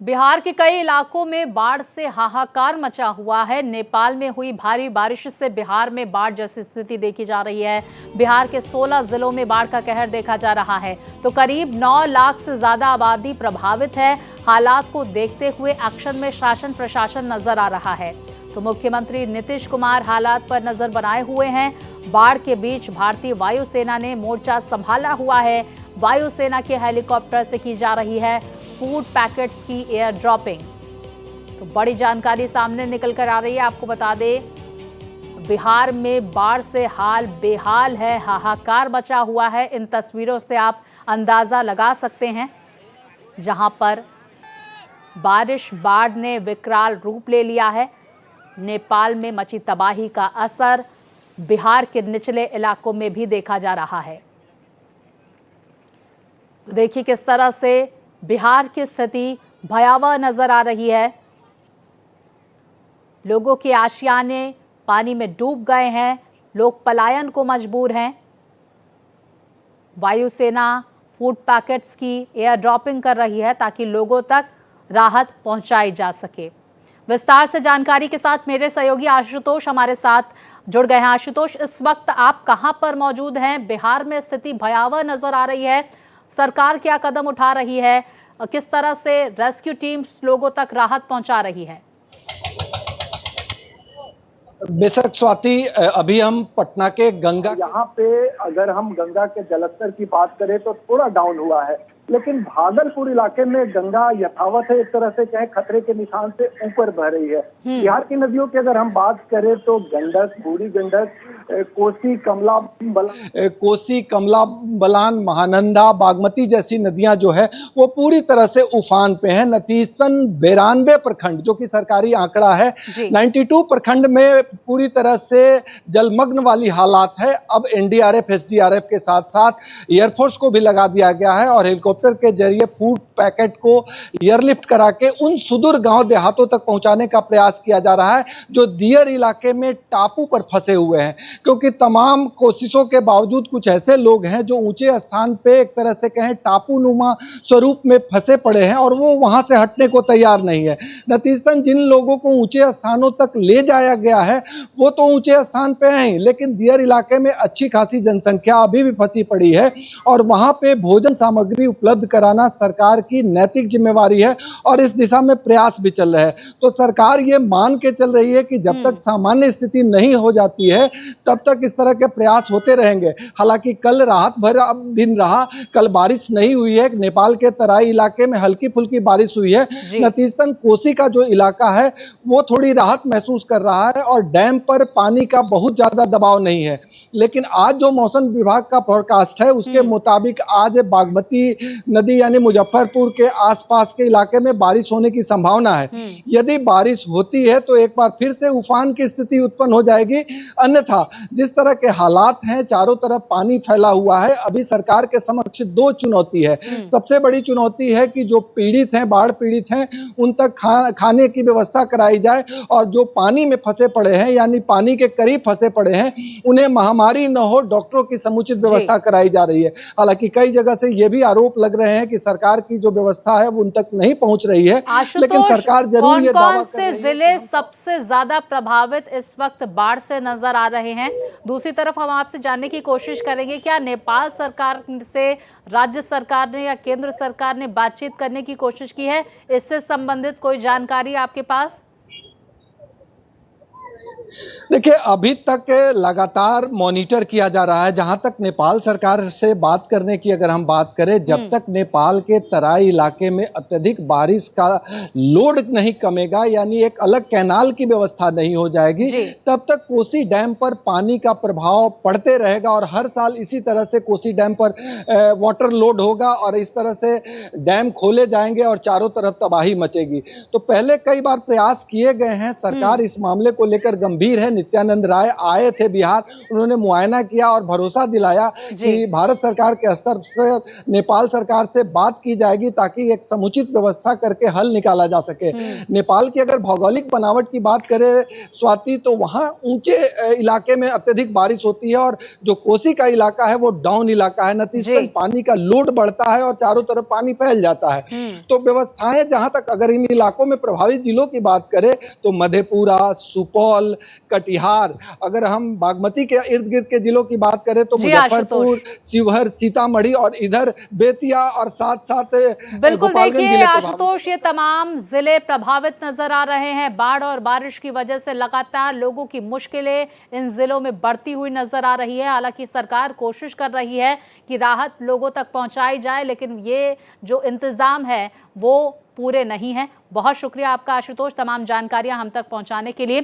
बिहार के कई इलाकों में बाढ़ से हाहाकार मचा हुआ है। नेपाल में हुई भारी बारिश से बिहार में बाढ़ जैसी स्थिति देखी जा रही है। बिहार के 16 जिलों में बाढ़ का कहर देखा जा रहा है, तो करीब 9 लाख से ज्यादा आबादी प्रभावित है। हालात को देखते हुए एक्शन में शासन प्रशासन नजर आ रहा है, तो मुख्यमंत्री नीतीश कुमार हालात पर नजर बनाए हुए हैं। बाढ़ के बीच भारतीय वायुसेना ने मोर्चा संभाला हुआ है। वायुसेना के हेलीकॉप्टर से की जा रही है फूड पैकेट्स की एयर ड्रॉपिंग। तो बड़ी जानकारी सामने निकल कर आ रही है। आपको बता दें, बिहार में बाढ़ से हाल बेहाल है, हाहाकार मचा हुआ है। इन तस्वीरों से आप अंदाजा लगा सकते हैं, जहां पर बारिश बाढ़ ने विकराल रूप ले लिया है। नेपाल में मची तबाही का असर बिहार के निचले इलाकों में भी देखा जा रहा है। तो देखिए किस तरह से बिहार की स्थिति भयावह नजर आ रही है। लोगों के आशियाने पानी में डूब गए हैं, लोग पलायन को मजबूर हैं। वायुसेना फूड पैकेट्स की एयर ड्रॉपिंग कर रही है ताकि लोगों तक राहत पहुंचाई जा सके। विस्तार से जानकारी के साथ मेरे सहयोगी आशुतोष हमारे साथ जुड़ गए हैं। आशुतोष, इस वक्त आप कहां पर मौजूद हैं? बिहार में स्थिति भयावह नजर आ रही है, सरकार क्या कदम उठा रही है, किस तरह से रेस्क्यू टीम्स लोगों तक राहत पहुंचा रही है? बेशक स्वाति, अभी हम पटना के गंगा यहाँ पे अगर हम गंगा के जलस्तर की बात करें तो थोड़ा डाउन हुआ है, लेकिन भागलपुर इलाके में गंगा यथावत है। एक तरह से कहें खतरे के निशान से ऊपर बह रही है। बिहार की नदियों की अगर हम बात करें तो गंडक, बूढ़ी गंडक, कोसी, कमला बलान, महानंदा, बागमती जैसी नदियां जो है वो पूरी तरह से उफान पे हैं। नतीजतन 92 प्रखंड, जो कि सरकारी आंकड़ा है, 92 प्रखंड में पूरी तरह से जलमग्न वाली हालात है। अब एनडीआरएफ, एसडीआरएफ के साथ साथ एयरफोर्स को भी लगा दिया गया है और हेलीकॉप्टर के जरिए फूड पैकेट को एयरलिफ्ट करा के उन सुदूर गांव देहातों तक पहुंचाने का प्रयास किया जा रहा है जो दियर इलाके में टापू पर फंसे हुए हैं। क्योंकि तमाम कोशिशों के बावजूद कुछ ऐसे लोग हैं जो ऊंचे स्थान पे एक तरह से कहें टापू नुमा स्वरूप में फंसे पड़े हैं और वो वहां से हटने को तैयार नहीं है। नतीजतन जिन लोगों को ऊंचे स्थानों तक ले जाया गया है वो तो ऊंचे स्थान पे हैं, लेकिन दियर इलाके में अच्छी खासी जनसंख्या अभी भी फंसी पड़ी है और वहां पे भोजन सामग्री उपलब्ध कराना सरकार की नैतिक जिम्मेवारी है और इस दिशा में प्रयास भी चल रहे हैं। तो सरकार ये मान के चल रही है कि जब तक सामान्य स्थिति नहीं हो जाती है तब तक इस तरह के प्रयास होते रहेंगे। हालांकि कल राहत भरा दिन रहा, कल बारिश नहीं हुई है। नेपाल के तराई इलाके में हल्की फुल्की बारिश हुई है। नतीजतन कोसी का जो इलाका है वो थोड़ी राहत महसूस कर रहा है और डैम पर पानी का बहुत ज्यादा दबाव नहीं है। लेकिन आज जो मौसम विभाग का फोरकास्ट है उसके मुताबिक आज बागमती नदी यानी मुजफ्फरपुर के आसपास के इलाके में बारिश होने की संभावना है। यदि बारिश होती है तो एक बार फिर से उफान की स्थिति उत्पन्न हो जाएगी। अन्यथा जिस तरह के हालात हैं, चारों तरफ पानी फैला हुआ है, अभी सरकार के समक्ष दो चुनौती है। सबसे बड़ी चुनौती है कि जो पीड़ित हैं, बाढ़ पीड़ित हैं, उन तक खाने की व्यवस्था कराई जाए और जो पानी में फंसे पड़े हैं यानी पानी के करीब फंसे पड़े हैं उन्हें महामारी न हो, डॉक्टरों की समुचित व्यवस्था कराई जा रही है। हालांकि कई जगह से ये भी आरोप लग रहे हैं कि सरकार की जो व्यवस्था है वो उन तक नहीं पहुंच रही है, लेकिन सरकार जरूर ये दावा कर रही है। कौन से जिले सबसे ज्यादा प्रभावित इस वक्त बाढ़ से नजर आ रहे हैं? दूसरी तरफ हम आपसे जानने की कोशिश करेंगे, क्या नेपाल सरकार से राज्य सरकार ने या केंद्र सरकार ने बातचीत करने की कोशिश की है? इससे संबंधित कोई जानकारी आपके पास? देखिए, अभी तक लगातार मॉनिटर किया जा रहा है। जहां तक नेपाल सरकार से बात करने की अगर हम बात करें, जब तक नेपाल के तराई इलाके में अत्यधिक बारिश का लोड नहीं कमेगा यानी एक अलग कैनाल की व्यवस्था नहीं हो जाएगी, तब तक कोसी डैम पर पानी का प्रभाव पड़ते रहेगा और हर साल इसी तरह से कोसी डैम पर वाटर लोड होगा और इस तरह से डैम खोले जाएंगे और चारों तरफ तबाही मचेगी। तो पहले कई बार प्रयास किए गए हैं, सरकार इस मामले को लेकर गंभीर गंभीर है। नित्यानंद राय आए थे बिहार, उन्होंने मुआयना किया और भरोसा दिलाया कि भारत सरकार के स्तर से नेपाल सरकार से बात की जाएगी ताकि एक समुचित व्यवस्था करके हल निकाला जा सके। नेपाल की अगर भौगोलिक बनावट की बात करें स्वाति, तो वहां ऊंचे इलाके में अत्यधिक बारिश होती है और जो कोसी का इलाका है वो डाउन इलाका है, नतीजतन पानी का लोड बढ़ता है और चारों तरफ पानी फैल जाता है। तो व्यवस्थाएं जहां तक अगर इन इलाकों में प्रभावित जिलों की बात करें तो मधेपुरा, सुपौल, कटिहार, अगर हम बागमती के इर्द गिर्द के जिलों की बात करें तो मुजफ्फरपुर, शिवहर, सीतामढ़ी और इधर बेतिया और साथ साथ बिल्कुल। देखिए आशुतोष, ये तमाम जिले प्रभावित नजर आ रहे हैं। बाढ़ और बारिश की वजह से लगातार लोगों की मुश्किलें इन जिलों में बढ़ती हुई नजर आ रही है। हालांकि सरकार कोशिश कर रही है कि राहत लोगों तक पहुंचाई जाए, लेकिन ये जो इंतजाम है वो पूरे नहीं है। बहुत शुक्रिया आपका आशुतोष, तमाम जानकारियां हम तक पहुंचाने के लिए।